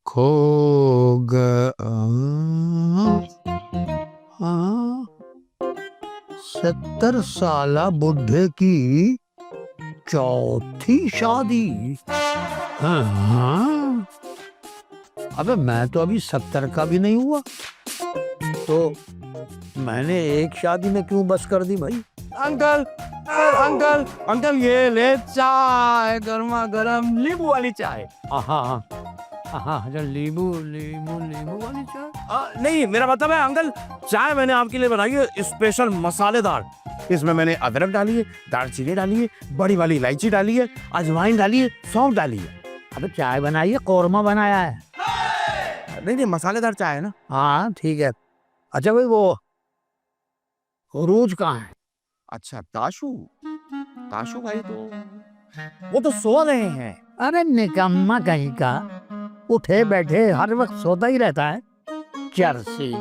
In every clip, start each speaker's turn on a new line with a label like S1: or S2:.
S1: खो गया। हाँ, 70 साला बुढ़े की चौथी शादी। हाँ, अबे मैं तो अभी 70 का भी नहीं हुआ, तो मैंने एक शादी में क्यों बस कर दी भाई।
S2: अंकल अंकल अंकल ये ले चाय, गर्मा गर्म नींबू वाली चाय।
S1: हाँ अच्छा, नींबू नींबू नींबू वाली चाय।
S2: नहीं, मेरा मतलब है अंकल, चाय मैंने आपके लिए बनाई है स्पेशल मसालेदार। इसमें मैंने अदरक डाली है, दालचीनी डाली है, बड़ी वाली इलायची डाली है, अजवाइन डाली है, सौंफ डाली है।
S1: अबे चाय बनाई है, कौरमा बनाया है।
S2: नहीं मसालेदार चाय है ना।
S1: हाँ ठीक है। अच्छा भाई वो रोज कहाँ है?
S2: अच्छा ताशु, ताशु भाई तो वो तो सो रहे हैं।
S1: अरे निकम्मा कहीं का, उठे बैठे हर वक्त सोता ही रहता है, चरसी।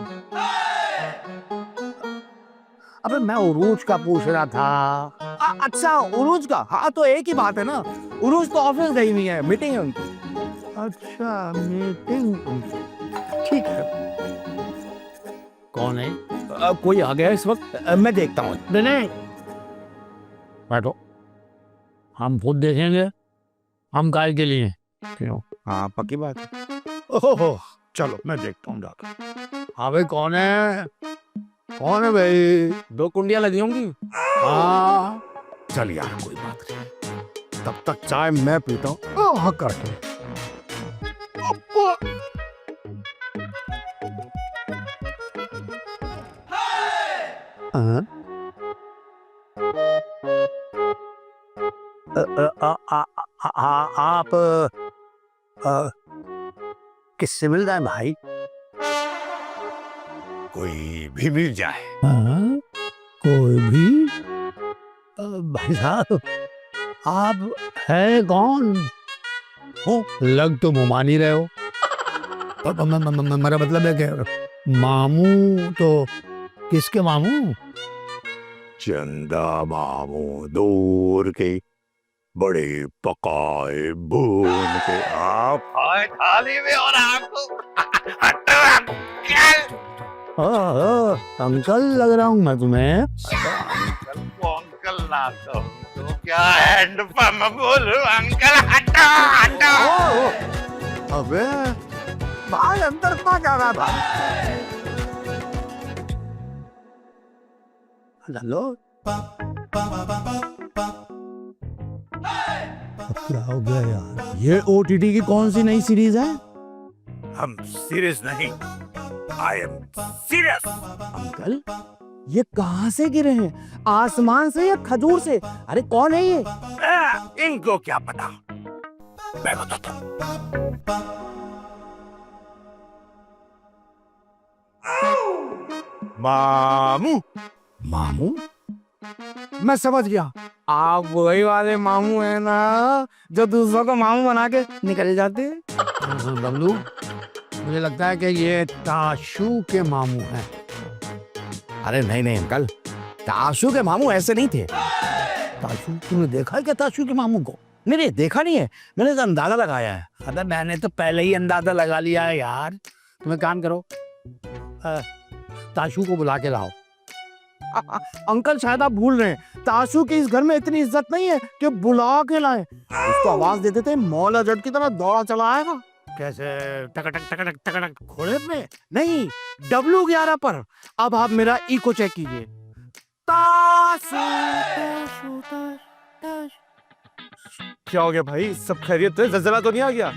S1: अबे मैं उरूज का पूछ रहा था।
S2: अच्छा उरूज का, हाँ तो एक ही बात है ना, उरूज तो ऑफिस गई हुई है, मीटिंग है उनकी।
S1: अच्छा मीटिंग, ठीक है। कौन है?
S2: कोई आ गया इस वक्त, मैं देखता हूँ।
S1: नहीं, बैठो, हम खुद देखेंगे, हम काय के लिए क्यों?
S2: हाँ पक्की बात है।
S1: ओहो, चलो मैं देखता हूँ जाकर। हाँ भाई कौन है? कौन है भाई?
S2: 2 कुंडियां लगी होंगी।
S1: हाँ
S2: चल यार कोई बात नहीं, तब तक चाय मैं पीता हूँ।
S1: हाँ करके। हाँ? आप किससे मिल रहा है भाई?
S2: कोई भी मिल जाए।
S1: हाँ? कोई भी? भाई साहब आप है कौन? हो लग तो मुँह मान ही रहे हो। मेरा मतलब है कि मामू तो किसके मामू?
S3: चंदा मामू दूर के, बड़े पकाए भून के आप आए थाली में और आपको
S1: अंकल लग रहा हूँ मैं तुम्हें।
S3: अंकल को अंकल ना तो क्या हैंड पंप बोलूं, अंकल हटो हटो।
S1: अबे भाई अंदर कहाँ जा रहा था? हेलो, क्या हो गया यार?
S2: ये ओटीटी की कौन सी नई सीरीज है?
S3: हम सीरियस नहीं, आई एम सीरियस।
S2: अंकल ये कहाँ से गिरे हैं, आसमान से या खजूर से? अरे कौन है ये?
S3: इनको क्या पता, मैं बताता हूँ। मामू।
S2: मामू? मैं समझ गया, आप वही वाले मामू है ना जो दूसरों को मामू बना के निकल जाते हैं।
S1: बबलू, मुझे लगता है कि ये ताशू के मामू हैं।
S2: अरे नहीं नहीं अंकल, ताशु के मामू ऐसे नहीं थे।
S1: ताशू, तूने देखा है क्या ताशू के मामू को?
S2: नहीं नहीं देखा नहीं है, मैंने तो अंदाजा लगाया है।
S1: अबे मैंने तो पहले ही अंदाजा लगा लिया है यार। तुम एक काम करो, ताशू को बुला के लाओ।
S2: अंकल शायद आप भूल रहे हैं, ताशु की इस घर में इतनी इज्जत नहीं है कि बुला के लाए। उसको आवाज दे देते मौला जट की तरह दौड़ा चला आएगा।
S1: कैसे? टकटक टकटक टकटक घोड़े पे?
S2: नहीं, W11 पर। अब आप मेरा इको चेक कीजिए। ताशु ताशु ताशु। क्या हो गया भाई, सब खैरियत है? जलजला तो नहीं आ गया?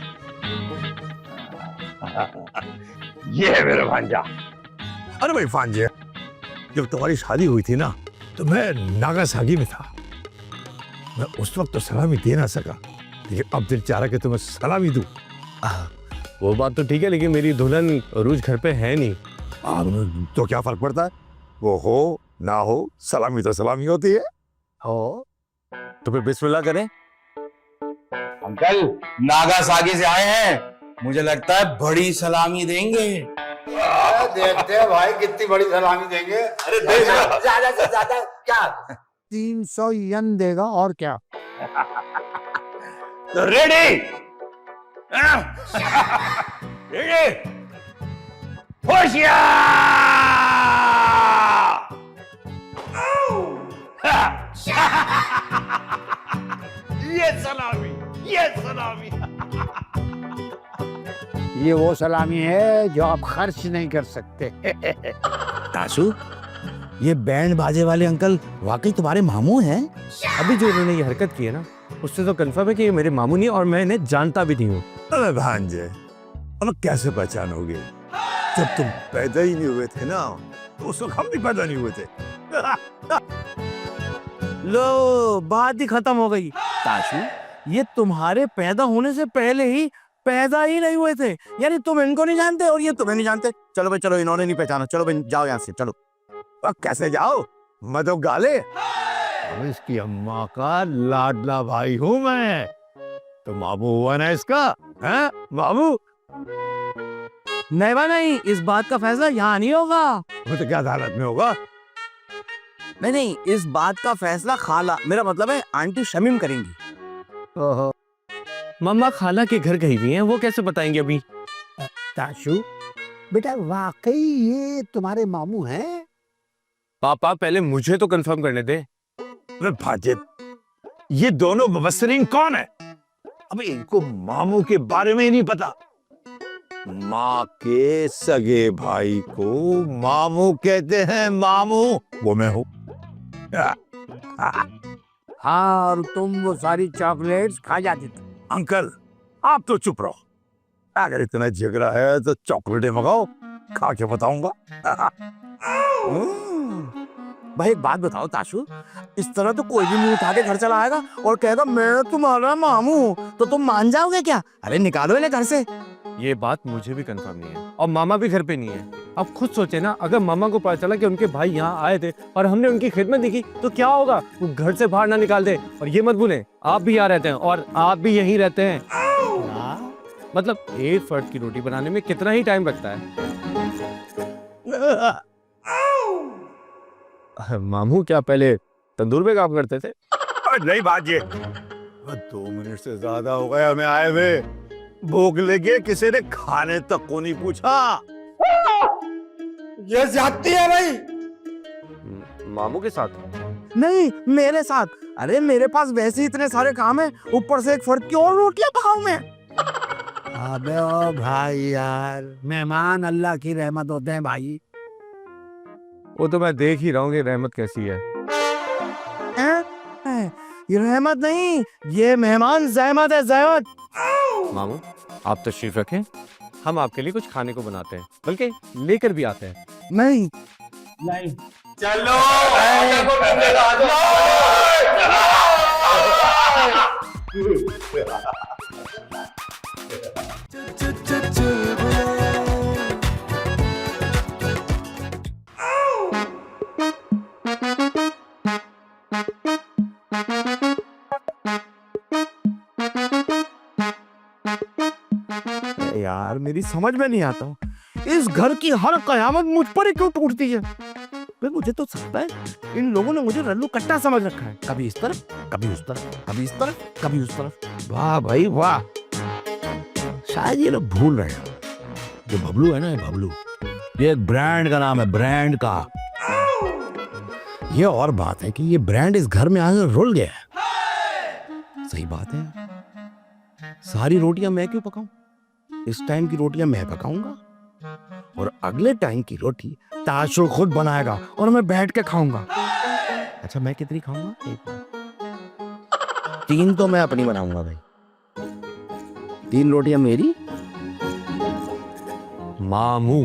S3: ये है मेरा भांजा।
S4: अरे भाई भांजे, जब तुम्हारी शादी हुई थी ना, तो मैं नागासाकी में था। मैं उस वक्त तो सलामी दे ना सका, लेकिन अब दिल चाह रहा कि तुम्हें सलामी दूं।
S5: वो बात तो ठीक है, लेकिन मेरी दुल्हन रोज घर पे है नहीं।
S4: तो क्या फर्क पड़ता है, वो हो ना हो, सलामी तो सलामी होती है।
S5: हो तो फिर बिस्मिल्लाह करें।
S6: अंकल नागासाकी से आए हैं, मुझे लगता है बड़ी सलामी देंगे।
S7: देखते हैं भाई कितनी बड़ी सलामी देंगे।
S6: अरे
S7: ज्यादा से ज्यादा क्या?
S1: 300 येन देगा और क्या?
S6: तो रेडी रेडी होशियार
S3: ये सलामी, ये सलामी।
S1: ये वो सलामी है जो आप खर्च नहीं कर सकते।
S2: ताशु, ये बैंड बाजे वाले अंकल वाकई तुम्हारे मामू हैं?
S5: अभी जो उन्होंने ये हरकत की है ना, उससे तो कंफर्म है कि ये मेरे मामू नहीं और मैं इन्हें जानता भी नहीं हूँ।
S4: अरे भांजे, अब कैसे पहचानोगे? जब तुम पैदा ही नहीं हुए थे ना, तो उस वक्त हम भी पैदा नहीं हुए थे।
S2: लो, बात ही खत्म हो गई। ताशु, ये तुम्हारे पैदा होने से पहले ही पैदा ही नहीं हुए थे, यानी तुम इनको नहीं जानते और ये तुम्हें नहीं जानते। चलो भाई, चलो, इन्होंने नहीं पहचाना, चलो भाई जाओ यहाँ से, चलो।
S4: अब कैसे जाओ? मैं तो गाले।
S1: अब इसकी अम्मा का लाडला भाई हूँ मैं, तो मामू हुआ ना इसका, हैं मामू?
S2: नहीं, इस बात का फैसला यहाँ नहीं होगा।
S4: वो तो क्या अदालत में होगा?
S2: नहीं, इस बात का फैसला खाला, मेरा मतलब है आंटी शमीम करेंगी।
S1: ओहो,
S5: मम्मा खाला के घर गई हुई हैं, वो कैसे बताएंगे अभी?
S1: ताशु बेटा, वाकई ये तुम्हारे मामू हैं?
S5: पापा पहले मुझे तो कंफर्म करने दे।
S4: अरे भांजे, ये दोनों मुबस्सिरीन कौन है? अब इनको मामू के बारे में ही नहीं पता। माँ के सगे भाई को मामू कहते हैं, मामू। वो मैं हूँ।
S1: हाँ, और तुम वो सारी चॉकलेट्स खा जाते थे।
S4: अंकल, आप तो चुप रहो। अगर इतना झगड़ा है तो चॉकलेटें मंगाओ, खा के बताऊंगा।
S2: भाई एक बात बताओ ताशु, इस तरह तो कोई भी मुंह उठा के घर चला आएगा और कहेगा मैं तुम्हारा मामू हूं, तो तुम मान जाओगे क्या? अरे निकालो इन्हें घर से।
S5: ये बात मुझे भी कंफर्म नहीं है और मामा भी घर पे नहीं है। अब खुद सोचे ना, अगर मामा को पता चला कि उनके भाई यहाँ आए थे और हमने उनकी खिदमत देखी तो क्या होगा? वो घर से बाहर ना निकाल दे। और ये मत भूलें, आप भी यहाँ रहते हैं और आप भी यहीं रहते हैं। मतलब एक फर्द की रोटी बनाने में कितना ही टाइम लगता है? मामू क्या पहले तंदूर में काम करते थे?
S4: नहीं भांजे, 2 मिनट से ज्यादा हो गए हमें आए हुए। भूख लगे, किसी ने खाने तक को नहीं पूछा।
S6: ये ज्यादती है भाई।
S5: मामू के साथ?
S2: नहीं, मेरे साथ। अरे मेरे पास वैसे ही इतने सारे काम है, ऊपर से एक फर्द की और रोटियां पकाऊं मैं।
S1: अबे ओ भाई यार, मेहमान अल्लाह की रहमत होते हैं भाई।
S5: वो तो मैं देख ही रहा हूँ कि रहमत कैसी है।
S2: ये रहमत नहीं, ये मेहमान ज़हमत है, ज़हमत।
S5: मामू आप तशरीफ रखें, हम आपके लिए कुछ खाने को बनाते हैं, बल्कि लेकर भी आते हैं।
S2: नहीं,
S6: चलो
S2: यार मेरी समझ में नहीं आता, इस घर की हर कयामत मुझ पर ही क्यों टूटती है? भाई मुझे तो लगता है इन लोगों ने मुझे रल्लू कट्टा समझ रखा है, कभी इस तरफ, कभी उस तरफ, कभी इस तरफ, कभी उस तरफ।
S1: वाह भाई वाह, शायद ये लोग भूल रहे हैं, जो बबलू है ना, ये बबलू, ये एक ब्रांड का नाम है, ब्रांड का। ये और बात है कि ये ब्रांड इस घर में आकर रुल गया है। सही बात है, सारी रोटियां मैं क्यों पकाऊं? इस टाइम की रोटियां मैं पकाऊंगा और अगले टाइम की रोटी ताशु खुद बनाएगा और मैं बैठ के खाऊंगा। अच्छा, मैं कितनी खाऊंगा? 3 तो मैं अपनी बनाऊंगा भाई, 3 रोटियां मेरी।
S5: मामू,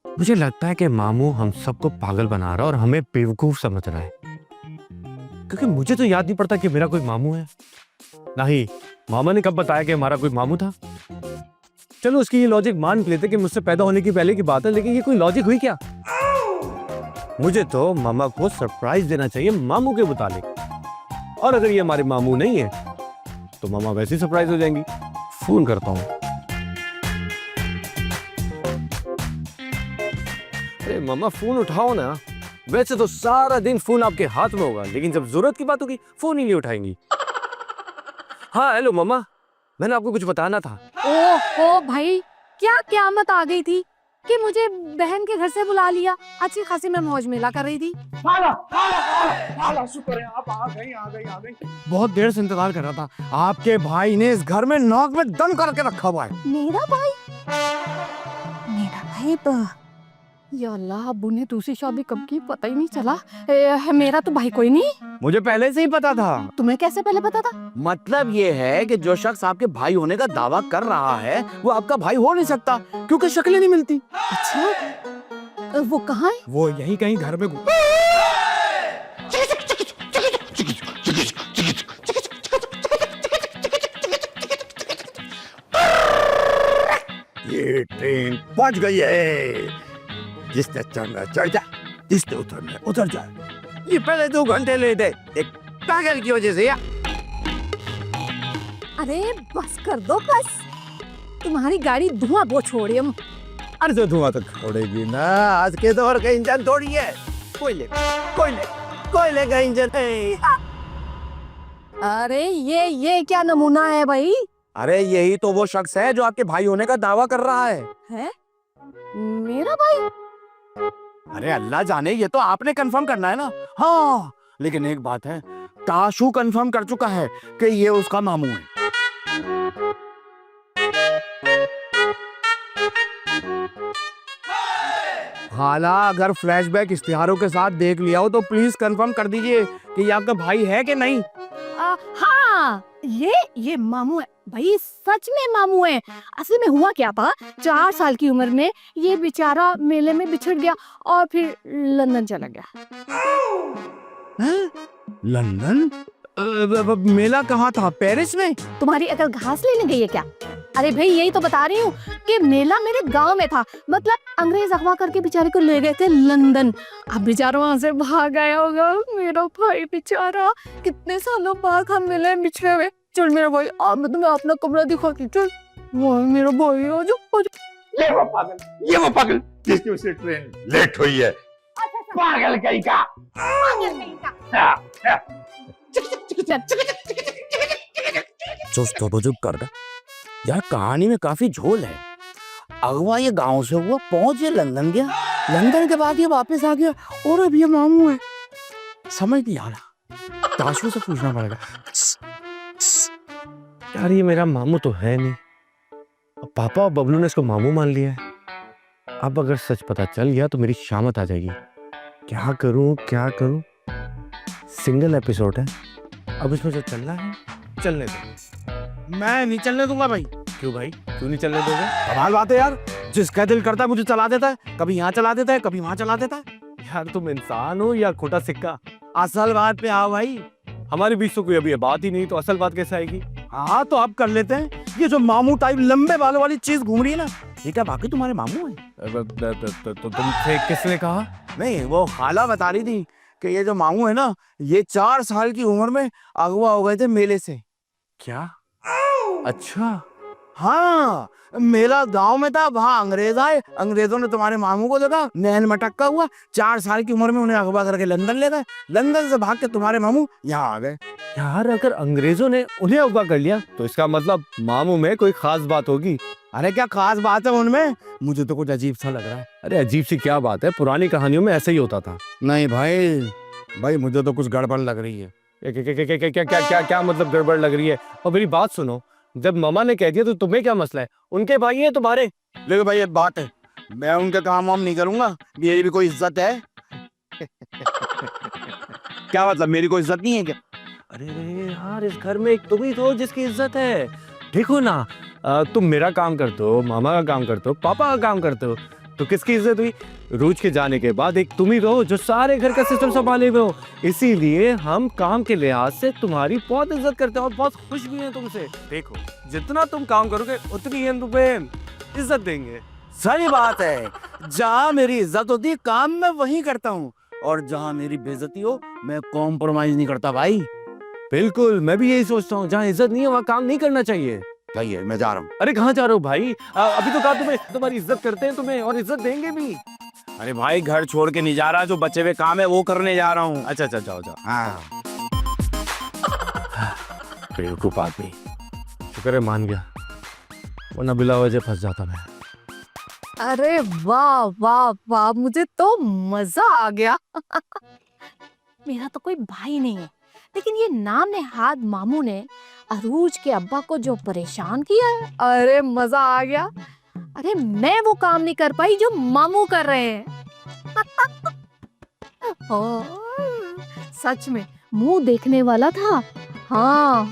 S5: मुझे लगता है कि मामू हम सबको पागल बना रहा है और हमें बेवकूफ समझ रहा है, क्योंकि मुझे तो याद नहीं पड़ता कि मेरा कोई मामू है। नहीं, मामा ने कब बताया कि हमारा कोई मामू था? चलो उसकी ये लॉजिक मान लेते कि मुझसे पैदा होने की पहले की बात है, लेकिन ये कोई लॉजिक हुई क्या? मुझे तो मामा को सरप्राइज देना चाहिए मामू के मुताबिक, और अगर ये हमारे मामू नहीं है तो मामा वैसे ही सरप्राइज हो जाएंगी। फोन करता हूँ। अरे मामा फोन उठाओ ना। वैसे तो सारा दिन फोन आपके हाथ में होगा, लेकिन जब जरूरत की बात होगी फोन ही नहीं उठाएंगी। हाँ हेलो मम्मा, मैंने आपको कुछ बताना था।
S8: ओहो भाई, क्या क्यामत आ गई थी कि मुझे बहन के घर से बुला लिया। अच्छी खासी मैं मौज मेला कर रही थी।
S2: शुक्र है आप आ गई। बहुत देर से इंतजार कर रहा था। आपके भाई ने इस घर में नाक में दम करके रखा हुआ है।
S8: मेरा भाई तो या अल्लाह, अब्बू ने दूसरी शादी कब की पता ही नहीं चला। मेरा तो भाई कोई नहीं।
S2: मुझे पहले से ही पता था।
S8: तुम्हें कैसे पहले पता था?
S2: मतलब ये है कि जो शख्स आपके भाई होने का दावा कर रहा है वो आपका भाई हो नहीं सकता, क्योंकि शक्लें नहीं मिलती।
S8: अच्छा, वो कहाँ है?
S2: वो यही कहीं घर में
S1: ये ट्रेन पहुंच गई है। जिसने चढ़ना चढ़ जा, जिसने उतरना उतर जा।
S2: ये पहले 2 घंटे लेट है, एक पागल की वजह से। या
S8: अरे बस कर दो बस, तुम्हारी गाड़ी धुआं बहुत छोड़ी हम।
S2: अरे तो धुआं तो छोड़ेगी ना, आज के दौर का इंजन थोड़ी है। कोयले का इंजन है।
S8: अरे ये क्या नमूना है भाई?
S2: अरे यही तो वो शख्स है जो आपके भाई होने का दावा कर रहा है।
S8: है मेरा भाई?
S2: अरे अल्लाह जाने, ये तो आपने कंफर्म करना है ना। हाँ, लेकिन एक बात है, ताशू कंफर्म कर चुका है कि ये उसका मामू है। हाला अगर फ्लैशबैक इश्तिहारों के साथ देख लिया हो तो प्लीज कंफर्म कर दीजिए कि ये आपका भाई है कि नहीं।
S8: हाँ, ये मामू है भाई, सच में मामू है। असल में हुआ क्या था, 4 साल की उम्र में ये बेचारा मेले में बिछड़ गया और फिर लंदन चला गया।
S2: लंदन? मेला कहाँ था, पेरिस में?
S8: तुम्हारी अकल घास लेने गई है क्या? अरे भाई यही तो बता रही हूँ कि मेला मेरे गांव में था। मतलब अंग्रेज अगवा करके बेचारे को ले गए थे लंदन। अब बेचारा वहां से भाग गया होगा मेरा भाई बेचारा। कितने सालों बाद हम मिले बिछड़े हुए। चल मेरा भाई, अब मैं तुम्हें अपना कमरा दिखाती। चल वो मेरा भाई, आ जाओ।
S3: ये वो पागल जिसकी वजह से ट्रेन लेट हुई है। पागल कहीं का।
S2: चुस्त बुजुर्ग कर दे यार, कहानी में काफी झोल है। अगवा ये गांव से हुआ, पहुंच ये लंदन गया, लंदन के बाद ये वापस आ गया और अब ये मामू है। समझ नहीं आ रहा, ताशू से पूछना पड़ेगा।
S5: यार ये मेरा मामू तो है नहीं। अब पापा और बबलू ने इसको मामू मान लिया है। अब अगर सच पता चल गया तो मेरी शामत आ जाएगी। क्या करूं? सिंगल एपिसोड है, अब इसमें जो चलना है चलने दो।
S2: मैं नहीं चलने दूंगा भाई।
S5: क्यों भाई, क्यों नहीं चलने दोगे?
S2: कमाल बात है यार, जिसका दिल करता है मुझे चला देता है, कभी यहाँ चला देता है, कभी वहां चला देता है।
S5: यार तुम इंसान हो या खोटा सिक्का?
S2: असल बात पे आओ भाई।
S5: हमारे बीच तो कोई अभी बात ही नहीं, तो असल बात कैसे आएगी?
S2: हाँ तो अब कर लेते हैं। ये जो मामू टाइप लंबे बालों वाली चीज घूम रही है ना, ये क्या वाकई तुम्हारे मामू है?
S5: तो तुमसे किसने कहा?
S2: नहीं, वो खाला बता रही थी कि ये जो मामू है ना, ये 4 साल की उम्र में अगवा हो गए थे मेले से।
S5: क्या? अच्छा,
S2: हाँ, मेला गांव में था, वहाँ अंग्रेज आए, अंग्रेजों ने तुम्हारे मामू को देखा, नैन मटक्का हुआ, 4 साल की उम्र में उन्हें अगवा करके लंदन ले गए। लंदन से भाग के तुम्हारे मामू यहाँ आ गए।
S5: यार अगर अंग्रेजों ने उन्हें अगवा कर लिया तो इसका मतलब मामू में कोई खास बात होगी।
S2: अरे क्या खास बात है उनमें? मुझे तो कुछ अजीब सा लग रहा है।
S5: अरे अजीब सी क्या बात है, पुरानी कहानियों में ऐसे ही होता था।
S2: नहीं भाई मुझे तो कुछ गड़बड़ लग रही है।
S5: क्या मतलब गड़बड़ लग रही है? और मेरी बात सुनो, जब मामा ने कह दिया तो तुम्हें क्या मसला है? उनके भाई हैं तुम्हारे।
S2: लेकिन भाई ये बात है, मैं उनका काम वाम नहीं करूंगा, मेरी भी कोई इज्जत है। क्या मतलब, मेरी कोई इज्जत नहीं है क्या?
S5: अरे यार इस घर में एक तुम ही तो जिसकी इज्जत है। देखो ना, तुम मेरा काम करते हो, मामा का काम करते हो, पापा का काम करते हो, तो किसकी इज्जत हुई? रूज के जाने के बाद एक तुम ही हो जो सारे घर का सिस्टम संभाले हुए हो। इसीलिए हम काम के लिहाज से तुम्हारी बहुत इज्जत करते हैं और बहुत खुश भी हैं तुमसे। देखो जितना तुम काम करोगे उतनी हम तुम्हें इज्जत देंगे।
S2: सही बात है, जहाँ मेरी इज्जत होती है काम मैं वही करता हूँ, और जहाँ मेरी बेइज्जती हो मैं कॉम्प्रोमाइज नहीं करता भाई।
S5: बिल्कुल, मैं भी यही सोचता हूँ, जहाँ इज्जत नहीं है वहाँ काम नहीं करना चाहिए।
S2: सही है, मैं जा रहा हूँ।
S5: अरे कहाँ जा रहे हो भाई? अभी तो कहा तुम्हें तुम्हारी इज्जत करते हैं तुम्हें और इज्जत देंगे भी।
S2: अरे भाई घर छोड़ के नहीं जा रहा, जो बचे हुए काम है वो करने जा रहा हूँ।
S5: अच्छा जाओ।
S2: हाँ
S5: बेवकूफ आदमी, शुक्र है मान गया, वरना बिला वजह फंस जाता मैं।
S8: अरे वाह वाह वाह, मुझे तो मजा आ गया। मेरा तो कोई भाई नहीं है, लेकिन ये नाम नेहाद मामू ने अरूज के अब्बा को जो परेशान किया है, अरे मजा आ गया। अरे मैं वो काम नहीं कर पाई जो मामू कर रहे हैं। ओ, सच में मुंह देखने वाला था। हाँ,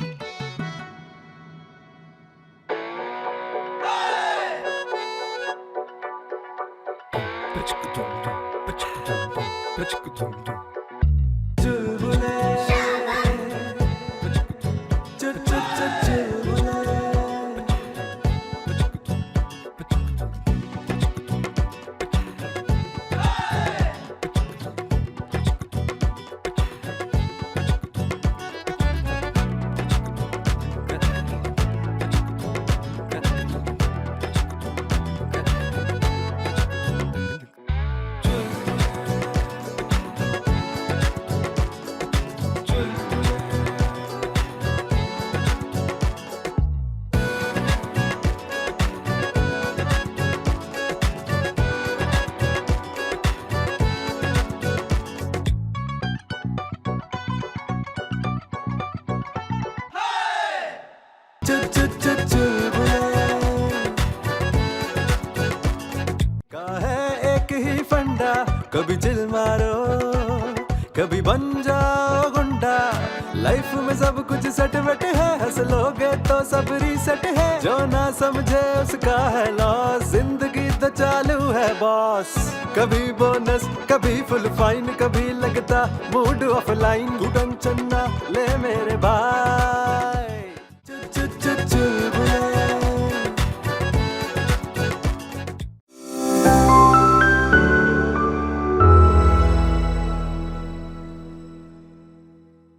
S9: एक ही फंडा, कभी चिल मारो, कभी बन जाओ गुंडा। लाइफ में सब कुछ सेट वेट है, हंस लोगे तो सब रीसेट है। जो ना समझे उसका है लॉस, जिंदगी तो चालू है बॉस। कभी बोनस, कभी फुल फाइन, कभी लगता मूड ऑफलाइन। तू टेंशन ना ले मेरे